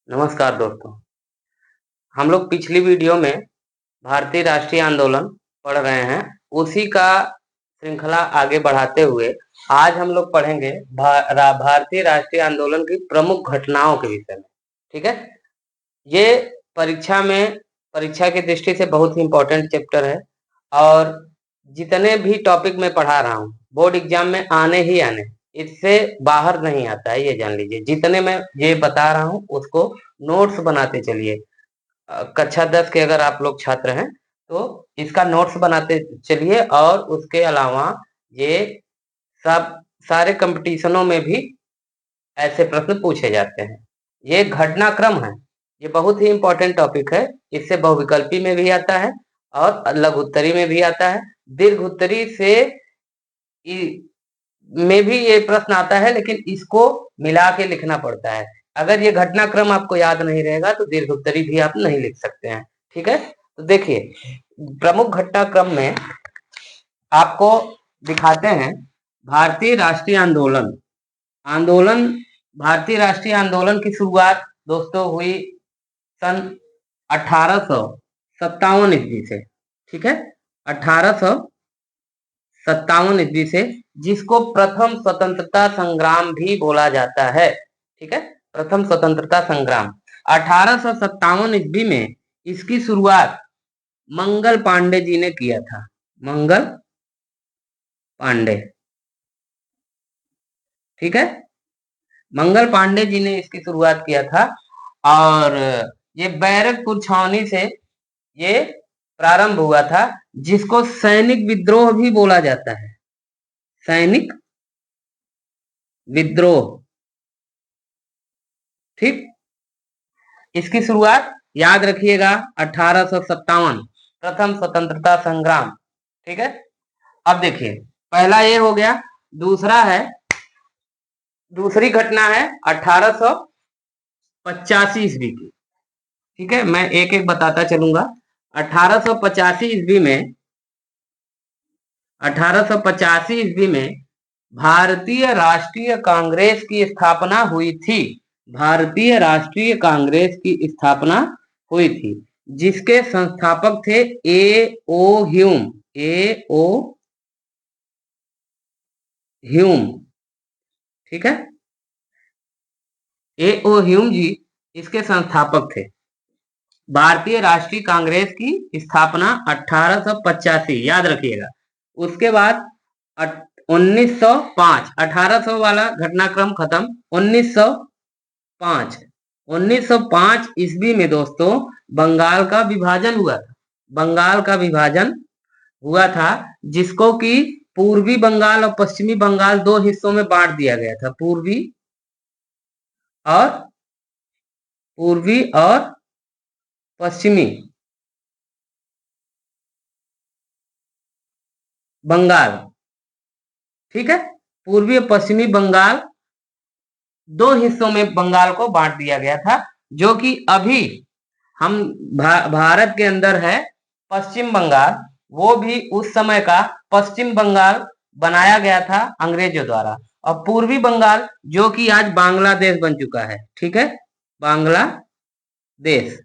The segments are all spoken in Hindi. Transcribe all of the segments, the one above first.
नमस्कार दोस्तों। हम लोग पिछली वीडियो में भारतीय राष्ट्रीय आंदोलन पढ़ रहे हैं। उसी का श्रृंखला आगे बढ़ाते हुए आज हम लोग पढ़ेंगे भारतीय राष्ट्रीय आंदोलन की प्रमुख घटनाओं के विषय में। ठीक है, ये परीक्षा की दृष्टि से बहुत ही इम्पोर्टेंट चैप्टर है और जितने भी टॉपिक मैं पढ़ा रहा हूँ बोर्ड एग्जाम में आने ही आने, इससे बाहर नहीं आता है, ये जान लीजिए। जितने मैं ये बता रहा हूँ उसको नोट्स बनाते चलिए। कक्षा 10 के अगर आप लोग छात्र हैं तो इसका नोट्स बनाते चलिए। और उसके अलावा ये सब सारे कंपटीशनों में भी ऐसे प्रश्न पूछे जाते हैं। ये घटनाक्रम है, ये बहुत ही इंपॉर्टेंट टॉपिक है। इससे बहुविकल्पी में भी आता है और लघु उत्तरी में भी आता है। दीर्घ उत्तरी से में भी ये प्रश्न आता है, लेकिन इसको मिला के लिखना पड़ता है। अगर ये घटनाक्रम आपको याद नहीं रहेगा तो दीर्घ उत्तरी भी आप नहीं लिख सकते हैं। ठीक है, तो देखिए प्रमुख घटनाक्रम में आपको दिखाते हैं भारतीय राष्ट्रीय आंदोलन। भारतीय राष्ट्रीय आंदोलन की शुरुआत दोस्तों हुई सन 1857 ईस्वी से। ठीक है, 1857 ईस्वी से, जिसको प्रथम स्वतंत्रता संग्राम भी बोला जाता है। ठीक है, प्रथम स्वतंत्रता संग्राम 1857 ईस्वी में इसकी शुरुआत मंगल पांडे जी ने किया था। मंगल पांडे, ठीक है, मंगल पांडे जी ने इसकी शुरुआत किया था। और ये बैरकपुर छावनी से ये प्रारंभ हुआ था, जिसको सैनिक विद्रोह भी बोला जाता है। सैनिक विद्रोह, ठीक। इसकी शुरुआत याद रखिएगा 1857, प्रथम स्वतंत्रता संग्राम। ठीक है, अब देखिए पहला ये हो गया। दूसरी घटना है 1885 ईस्वी की। ठीक है, मैं एक एक बताता चलूंगा। 1885 ईस्वी में भारतीय राष्ट्रीय कांग्रेस की स्थापना हुई थी। भारतीय राष्ट्रीय कांग्रेस की स्थापना हुई थी, जिसके संस्थापक थे ए.ओ. ह्यूम। ठीक है, ए.ओ. ह्यूम जी इसके संस्थापक थे। भारतीय राष्ट्रीय कांग्रेस की स्थापना 1885, याद रखिएगा। उसके बाद 1905, 1800 वाला घटनाक्रम खत्म। 1905 ईस्वी में दोस्तों बंगाल का विभाजन हुआ था। बंगाल का विभाजन हुआ था, जिसको कि पूर्वी बंगाल और पश्चिमी बंगाल दो हिस्सों में बांट दिया गया था। पूर्वी और पश्चिमी बंगाल। ठीक है, पूर्वी और पश्चिमी बंगाल दो हिस्सों में बंगाल को बांट दिया गया था, जो कि अभी हम भारत के अंदर है पश्चिम बंगाल। वो भी उस समय का पश्चिम बंगाल बनाया गया था अंग्रेजों द्वारा। और पूर्वी बंगाल जो कि आज बांग्लादेश बन चुका है। ठीक है, बांग्लादेश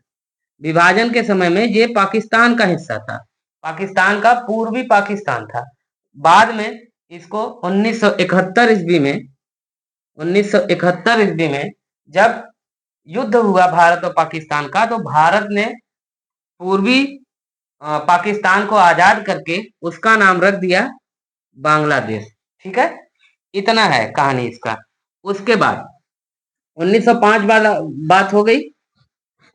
विभाजन के समय में ये पाकिस्तान का हिस्सा था। पाकिस्तान का पूर्वी पाकिस्तान था। बाद में इसको 1971 ईस्वी में जब युद्ध हुआ भारत और पाकिस्तान का, तो भारत ने पूर्वी पाकिस्तान को आजाद करके उसका नाम रख दिया बांग्लादेश। ठीक है, इतना है कहानी इसका। उसके बाद 1905 वाला बात हो गई।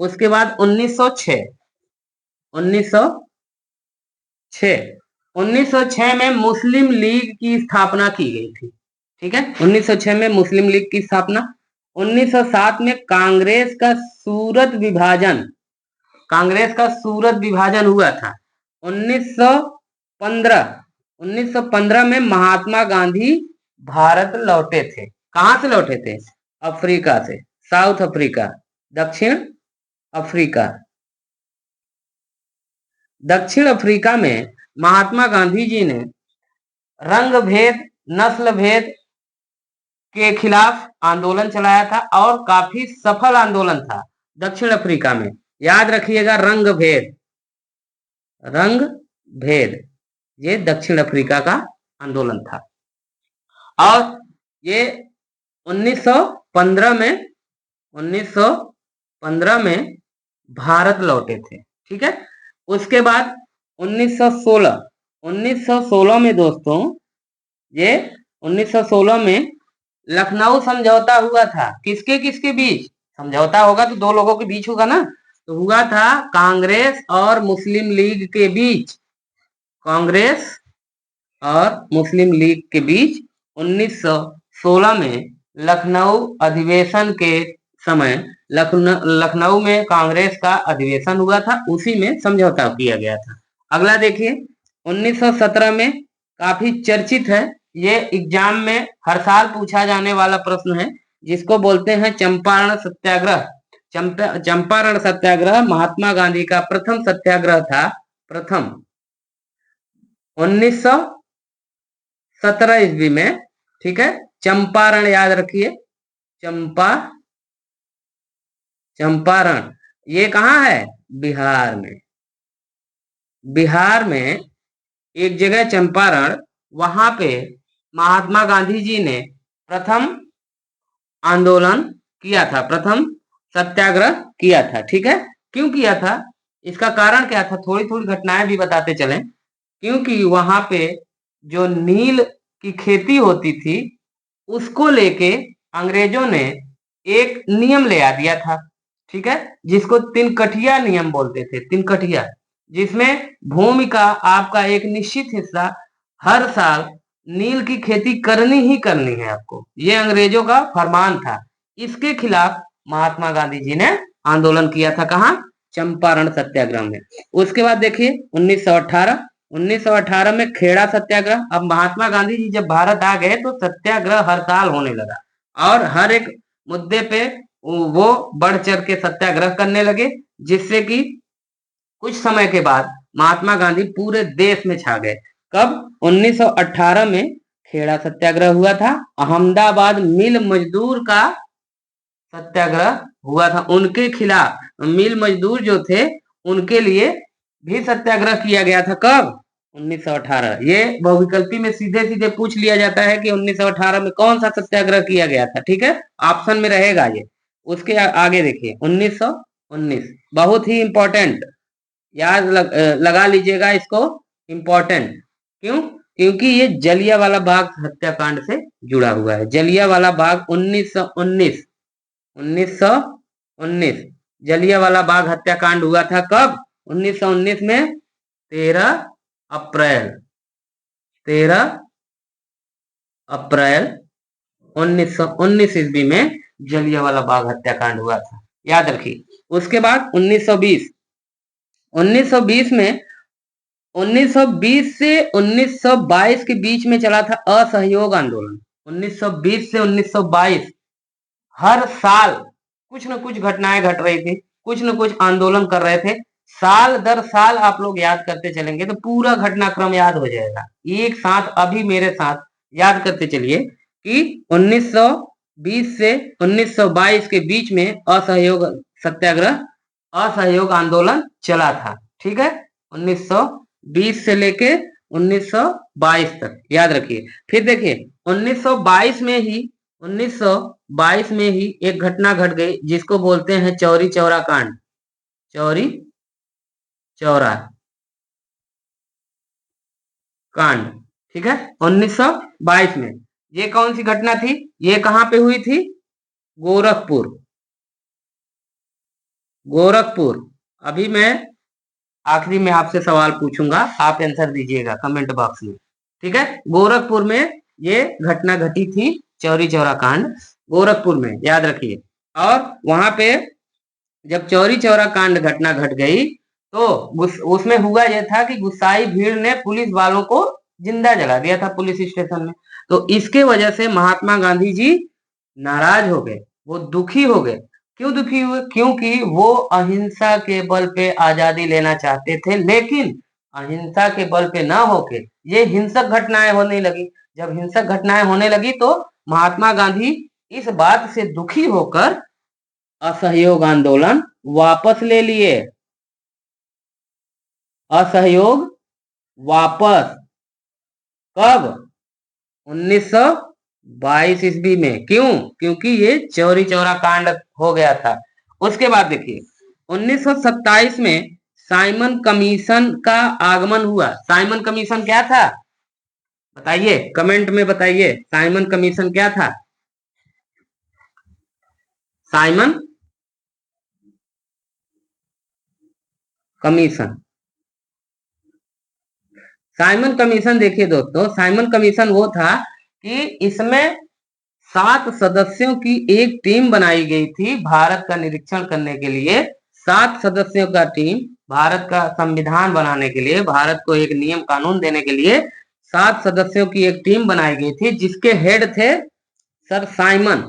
उसके बाद 1906 में मुस्लिम लीग की स्थापना की गई थी। ठीक है, 1906 में मुस्लिम लीग की स्थापना। 1907 में कांग्रेस का सूरत विभाजन हुआ था। 1915 में महात्मा गांधी भारत लौटे थे। कहां से लौटे थे? अफ्रीका से, साउथ अफ्रीका, दक्षिण अफ्रीका में महात्मा गांधी जी ने रंग भेद, नस्ल भेद के खिलाफ आंदोलन चलाया था और काफी सफल आंदोलन था। दक्षिण अफ्रीका में। याद रखिएगा, रंग भेद, रंग भेद, ये दक्षिण अफ्रीका का आंदोलन था। और ये 1915 में 1915 में भारत लौटे थे। ठीक है। उसके बाद 1916 में दोस्तों, ये 1916 में लखनऊ समझौता हुआ था। किसके किसके बीच समझौता होगा? तो दो लोगों के बीच होगा ना। तो हुआ था कांग्रेस और मुस्लिम लीग के बीच, कांग्रेस और मुस्लिम लीग के बीच 1916 में लखनऊ अधिवेशन के समय लखनऊ में कांग्रेस का अधिवेशन हुआ था, उसी में समझौता किया गया था। अगला देखिए, 1917 में काफी चर्चित है, ये एग्जाम में हर साल पूछा जाने वाला प्रश्न है, जिसको बोलते हैं चंपारण सत्याग्रह। चंपारण सत्याग्रह महात्मा गांधी का प्रथम सत्याग्रह था, प्रथम 1917 ईस्वी में। ठीक है। चंपारण याद रखिए, चंपारण ये कहाँ है? बिहार में। बिहार में एक जगह चंपारण, वहां पे महात्मा गांधी जी ने प्रथम आंदोलन किया था, प्रथम सत्याग्रह किया था। ठीक है। क्यों किया था? इसका कारण क्या था? थोड़ी थोड़ी घटनाएं भी बताते चलें। क्योंकि वहां पे जो नील की खेती होती थी, उसको लेके अंग्रेजों ने एक नियम ले आ दिया था। ठीक है। जिसको तिनकठिया नियम बोलते थे, तिनकठिया, जिसमें भूमि का आपका एक निश्चित हिस्सा हर साल नील की खेती करनी ही करनी है आपको, ये अंग्रेजों का फरमान था। इसके खिलाफ महात्मा गांधी जी ने आंदोलन किया था। कहाँ? चंपारण सत्याग्रह में। उसके बाद देखिए 1918 में खेड़ा सत्याग्रह। अब महात्मा गांधी जी जब भारत आ गए तो सत्याग्रह हर साल होने लगा, और हर एक मुद्दे पे वो बढ़ चढ़ के सत्याग्रह करने लगे, जिससे कि कुछ समय के बाद महात्मा गांधी पूरे देश में छा गए। कब? 1918 में खेड़ा सत्याग्रह हुआ था। अहमदाबाद मिल मजदूर का सत्याग्रह हुआ था, उनके खिलाफ, मिल मजदूर जो थे उनके लिए भी सत्याग्रह किया गया था। कब? 1918। ये बहुविकल्पी में सीधे सीधे पूछ लिया जाता है कि 1918 में कौन सा सत्याग्रह किया गया था। ठीक है। ऑप्शन में रहेगा ये। उसके आगे देखिए 1919, बहुत ही इंपॉर्टेंट, याद लगा लीजिएगा इसको, इंपॉर्टेंट। क्यों? क्योंकि ये जलियांवाला बाग हत्याकांड से जुड़ा हुआ है। जलियांवाला बाग 1919, 1919 जलियांवाला बाग हत्याकांड हुआ था। कब? 1919 में 13 अप्रैल 1919 ईस्वी में जलियांवाला बाग हत्याकांड हुआ था, याद रखिए। उसके बाद 1920 में 1920 से 1922 के बीच में चला था असहयोग आंदोलन। 1920 से 1922 हर साल कुछ न कुछ घटनाएं घट रही थी, कुछ न कुछ आंदोलन कर रहे थे। साल दर साल आप लोग याद करते चलेंगे तो पूरा घटनाक्रम याद हो जाएगा। एक साथ अभी मेरे साथ याद करते चलिए कि 1920 से 1922 के बीच में असहयोग सत्याग्रह, असहयोग आंदोलन चला था। ठीक है। 1920 से लेके 1922 तक याद रखिए। फिर देखिए 1922 में ही एक घटना घट गई, जिसको बोलते हैं चौरी चौरा कांड। चौरी चौरा कांड। ठीक है। 1922 में ये कौन सी घटना थी? ये कहां पे हुई थी? गोरखपुर। अभी मैं आखिरी में आपसे सवाल पूछूंगा, आप आंसर दीजिएगा कमेंट बॉक्स में। ठीक है। गोरखपुर में ये घटना घटी थी, चौरी चौरा कांड, गोरखपुर में, याद रखिए। और वहां पे जब चौरी चौरा कांड घटना घट गई तो उसमें हुआ यह था कि गुस्साई भीड़ ने पुलिस वालों को जिंदा जला दिया था पुलिस स्टेशन में। तो इसके वजह से महात्मा गांधी जी नाराज हो गए, वो दुखी हो गए। क्यों दुखी हुए? क्योंकि वो अहिंसा के बल पे आजादी लेना चाहते थे, लेकिन अहिंसा के बल पे ना होके ये हिंसक घटनाएं होने लगी। जब हिंसक घटनाएं होने लगी तो महात्मा गांधी इस बात से दुखी होकर असहयोग आंदोलन वापस ले लिए। असहयोग वापस कब? 1922 ईस्वी में। क्यों? क्योंकि ये चौरी चौरा कांड हो गया था। उसके बाद देखिए 1927 में साइमन कमीशन का आगमन हुआ। साइमन कमीशन क्या था बताइए, कमेंट में बताइए, साइमन कमीशन क्या था? साइमन कमीशन, साइमन कमीशन देखिए दोस्तों, साइमन कमीशन वो था कि इसमें 7 सदस्यों की एक टीम बनाई गई थी भारत का निरीक्षण करने के लिए। 7 सदस्यों का टीम भारत का संविधान बनाने के लिए, भारत को एक नियम कानून देने के लिए 7 सदस्यों की एक टीम बनाई गई थी, जिसके हेड थे सर साइमन।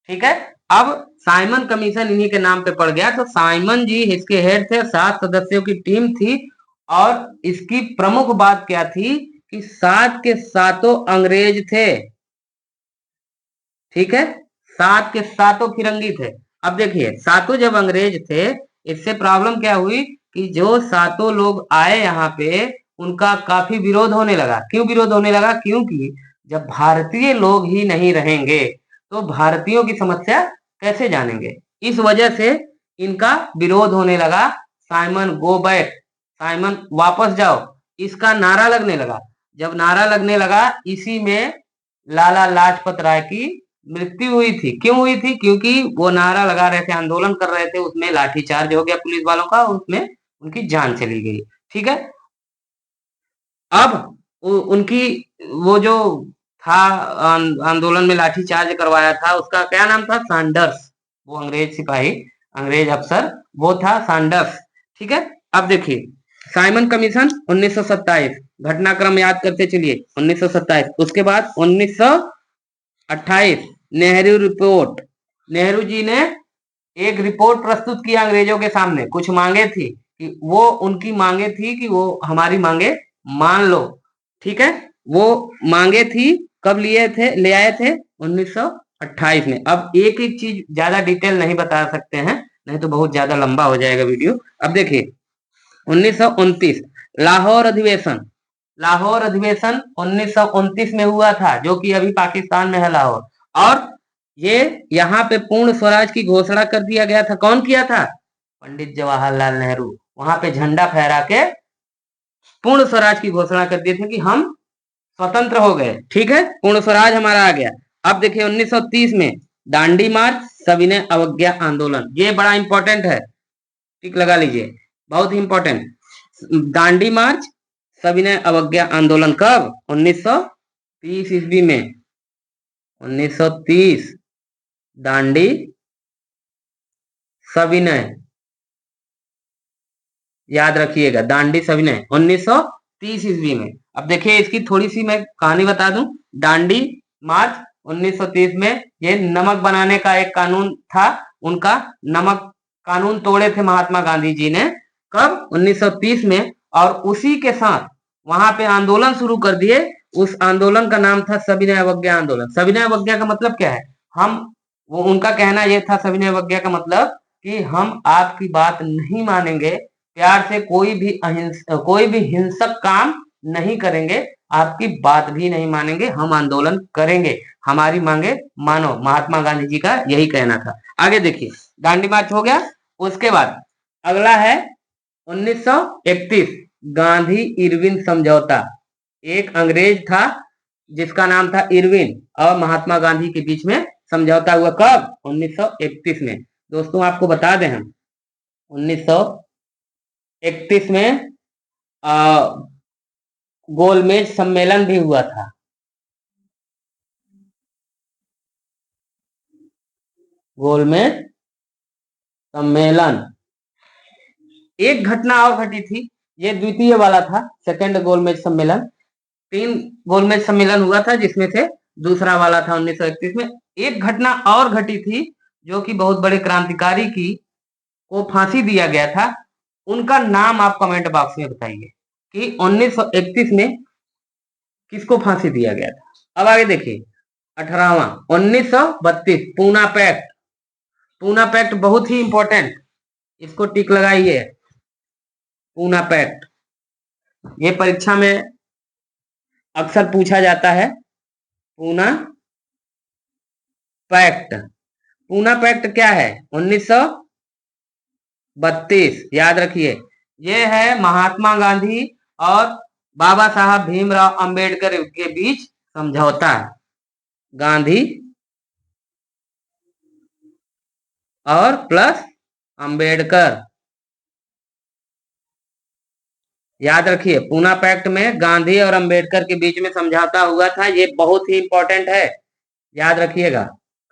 ठीक है, अब साइमन कमीशन इन्हीं के नाम पे पड़ गया, तो साइमन जी इसके हेड थे, 7 सदस्यों की टीम थी। और इसकी प्रमुख बात क्या थी कि 7 के सातों अंग्रेज थे। ठीक है, 7 के सातों फिरंगी थे। अब देखिए सातों जब अंग्रेज थे, इससे प्रॉब्लम क्या हुई कि जो सातों लोग आए यहाँ पे उनका काफी विरोध होने लगा। क्यों विरोध होने लगा? क्योंकि जब भारतीय लोग ही नहीं रहेंगे तो भारतीयों की समस्या कैसे जानेंगे। इस वजह से इनका विरोध होने लगा। साइमन गो बैक, साइमन वापस जाओ, इसका नारा लगने लगा। जब नारा लगने लगा, इसी में लाला लाजपत राय की मृत्यु हुई थी। क्यों हुई थी? क्योंकि वो नारा लगा रहे थे, आंदोलन कर रहे थे, उसमें लाठीचार्ज हो गया पुलिस वालों का, उसमें उनकी जान चली गई। ठीक है, अब उनकी वो जो था आंदोलन में लाठीचार्ज करवाया था, उसका क्या नाम था? सैंडर्स। वो अंग्रेज सिपाही, अंग्रेज अफसर, वो था सैंडर्स। ठीक है, अब देखिए साइमन कमीशन 1927, घटनाक्रम याद करते चलिए। 1927, उसके बाद 1928 नेहरू रिपोर्ट। नेहरू जी ने एक रिपोर्ट प्रस्तुत किया अंग्रेजों के सामने। कुछ मांगे थी कि वो उनकी मांगे थी कि वो हमारी मांगे मान लो। ठीक है, वो मांगे थी कब लिए थे, ले आए थे 1928 में। अब एक एक चीज ज्यादा डिटेल नहीं बता सकते हैं, नहीं तो बहुत ज्यादा लंबा हो जाएगा वीडियो। अब देखिए 1929 लाहौर अधिवेशन। लाहौर अधिवेशन 1929 में हुआ था, जो कि अभी पाकिस्तान में है लाहौर। और ये यहाँ पे पूर्ण स्वराज की घोषणा कर दिया गया था। कौन किया था? पंडित जवाहरलाल नेहरू। वहां पे झंडा फहरा के पूर्ण स्वराज की घोषणा कर दिए थे कि हम स्वतंत्र हो गए। ठीक है, पूर्ण स्वराज हमारा आ गया। अब देखिए 1930 में दांडी मार्च, सविनय अवज्ञा आंदोलन। ये बड़ा इंपॉर्टेंट है, टिक लगा लीजिए, बहुत ही इंपॉर्टेंट। दांडी मार्च, सविनय अवज्ञा आंदोलन कब? 1930 ईस्वी में। 1930 दांडी सविनय, याद रखिएगा, दांडी सविनय 1930 ईस्वी में। अब देखिए इसकी थोड़ी सी मैं कहानी बता दूं। दांडी मार्च 1930 में ये नमक बनाने का एक कानून था, उनका नमक कानून तोड़े थे महात्मा गांधी जी ने। कब? 1930 में। और उसी के साथ वहां पे आंदोलन शुरू कर दिए। उस आंदोलन का नाम था सविनय अवज्ञा आंदोलन। सविनय अवज्ञा का मतलब क्या है? हम वो उनका कहना यह था, सविनय अवज्ञा का मतलब कि हम आपकी बात नहीं मानेंगे, प्यार से कोई भी हिंसक काम नहीं करेंगे, आपकी बात भी नहीं मानेंगे, हम आंदोलन करेंगे, हमारी मांगे मानो। महात्मा गांधी जी का यही कहना था। आगे देखिए दांडी मार्च हो गया। उसके बाद अगला है 1931 गांधी इरविन समझौता। एक अंग्रेज था जिसका नाम था इरविन, और महात्मा गांधी के बीच में समझौता हुआ। कब? 1931 में। दोस्तों आपको बता दें हम 1931 में गोलमेज सम्मेलन भी हुआ था। गोलमेज सम्मेलन। एक घटना और घटी थी, ये द्वितीय वाला था, सेकंड गोलमेज सम्मेलन। 3 गोलमेज सम्मेलन हुआ था, जिसमें से दूसरा वाला था 1931 में। एक घटना और घटी थी जो कि बहुत बड़े क्रांतिकारी की को फांसी दिया गया था। उनका नाम आप कमेंट बॉक्स में बताइए कि 1931 में किसको फांसी दिया गया था। अब आगे देखिए 18वां 1932 पूना पैक्ट। पूना पैक्ट बहुत ही इंपॉर्टेंट, इसको टिक लगाइए। पूना पैक्ट ये परीक्षा में अक्सर पूछा जाता है। पूना पैक्ट, पूना पैक्ट क्या है? 1932, याद रखिए। ये है महात्मा गांधी और बाबा साहब भीमराव अंबेडकर के बीच समझौता है। गांधी और प्लस अंबेडकर, याद रखिए। पूना पैक्ट में गांधी और अंबेडकर के बीच में समझौता हुआ था। ये बहुत ही इंपॉर्टेंट है, याद रखिएगा,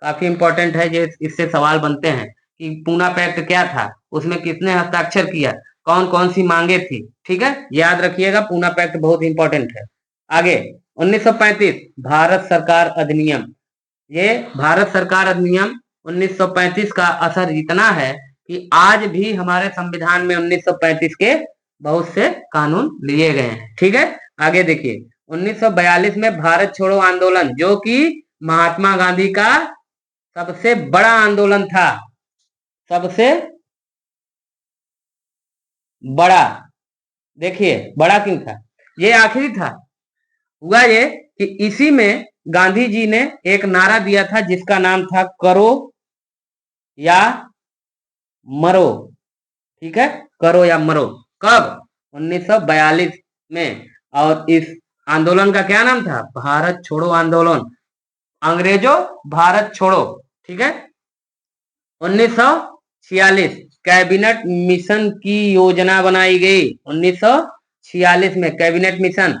काफी इंपॉर्टेंट है। ये इससे सवाल बनते हैं कि पूना पैक्ट क्या था, उसमें किसने हस्ताक्षर किया, कौन कौन सी मांगे थी। ठीक है, याद रखिएगा, पूना पैक्ट बहुत इंपॉर्टेंट है। आगे 1935 भारत सरकार अधिनियम। ये भारत सरकार अधिनियम 1935 का असर इतना है कि आज भी हमारे संविधान में 1935 के बहुत से कानून लिए गए हैं। ठीक है, आगे देखिए 1942 में भारत छोड़ो आंदोलन, जो कि महात्मा गांधी का सबसे बड़ा आंदोलन था, सबसे बड़ा। देखिए बड़ा क्यों था, ये आखिरी था। हुआ ये कि इसी में गांधी जी ने एक नारा दिया था जिसका नाम था करो या मरो। ठीक है, करो या मरो। कब? 1942 में। और इस आंदोलन का क्या नाम था? भारत छोड़ो आंदोलन। अंग्रेजों भारत छोड़ो। ठीक है, 1946 कैबिनेट मिशन की योजना बनाई गई। 1946 में कैबिनेट मिशन।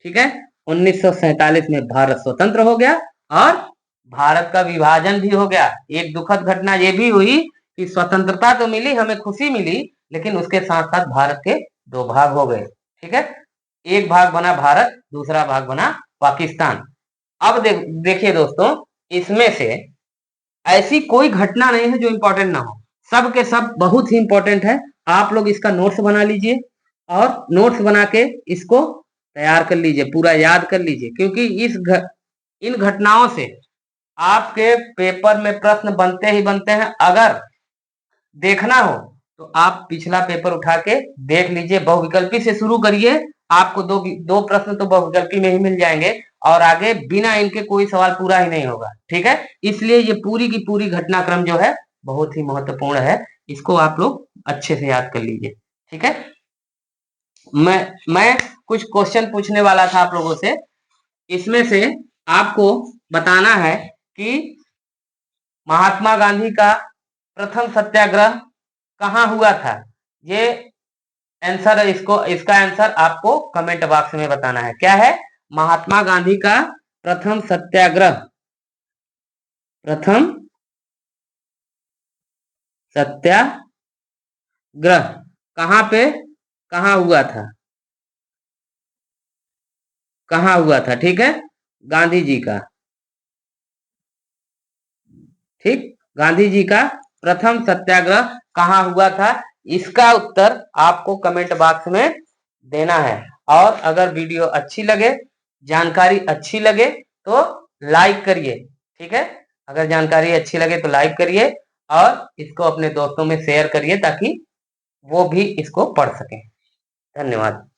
ठीक है, 1947 में भारत स्वतंत्र हो गया और भारत का विभाजन भी हो गया। एक दुखद घटना ये भी हुई कि स्वतंत्रता तो मिली, हमें खुशी मिली, लेकिन उसके साथ साथ भारत के दो भाग हो गए। ठीक है, एक भाग बना भारत, दूसरा भाग बना पाकिस्तान। अब देखिए दोस्तों, इसमें से ऐसी कोई घटना नहीं है जो इंपॉर्टेंट ना हो, सब के सब बहुत ही इंपॉर्टेंट है। आप लोग इसका नोट्स बना लीजिए और नोट्स बना के इसको तैयार कर लीजिए, पूरा याद कर लीजिए, क्योंकि इन घटनाओं से आपके पेपर में प्रश्न बनते ही बनते हैं। अगर देखना हो तो आप पिछला पेपर उठा के देख लीजिए, बहुविकल्पी से शुरू करिए, आपको दो प्रश्न तो बहुविकल्पी में ही मिल जाएंगे और आगे बिना इनके कोई सवाल पूरा ही नहीं होगा। ठीक है, इसलिए ये पूरी की पूरी घटनाक्रम जो है बहुत ही महत्वपूर्ण है, इसको आप लोग अच्छे से याद कर लीजिए। ठीक है, मैं कुछ क्वेश्चन पूछने वाला था आप लोगों से, इसमें से आपको बताना है कि महात्मा गांधी का प्रथम सत्याग्रह कहाँ हुआ था। ये आंसर, इसका आंसर आपको कमेंट बॉक्स में बताना है। क्या है? महात्मा गांधी का प्रथम सत्याग्रह, प्रथम सत्याग्रह कहाँ पे, कहाँ हुआ था, कहाँ हुआ था? ठीक है, गांधी जी का, ठीक, गांधी जी का प्रथम सत्याग्रह कहाँ हुआ था, इसका उत्तर आपको कमेंट बॉक्स में देना है। और अगर वीडियो अच्छी लगे, जानकारी अच्छी लगे तो लाइक करिए। ठीक है, अगर जानकारी अच्छी लगे तो लाइक करिए और इसको अपने दोस्तों में शेयर करिए ताकि वो भी इसको पढ़ सकें। धन्यवाद।